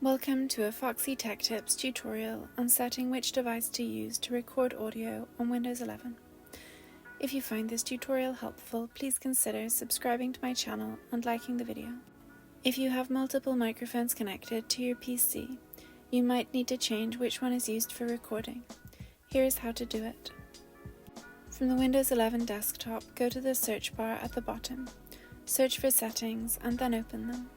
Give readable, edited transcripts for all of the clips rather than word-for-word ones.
Welcome to a Foxy Tech Tips tutorial on setting which device to use to record audio on Windows 11. If you find this tutorial helpful, please consider subscribing to my channel and liking the video. If you have multiple microphones connected to your PC, you might need to change which one is used for recording. Here is how to do it. From the Windows 11 desktop, go to the search bar at the bottom, search for Settings and then open them.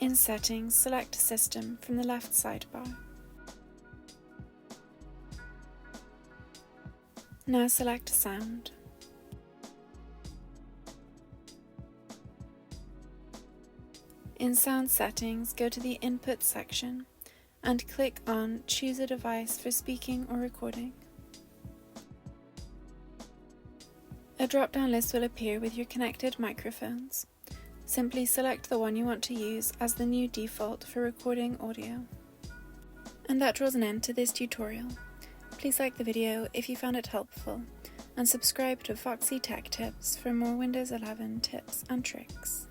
In Settings, select System from the left sidebar. Now select Sound. In Sound Settings, go to the Input section and click on Choose a device for speaking or recording. A drop-down list will appear with your connected microphones. Simply select the one you want to use as the new default for recording audio. And that draws an end to this tutorial. Please like the video if you found it helpful, and subscribe to Foxy Tech Tips for more Windows 11 tips and tricks.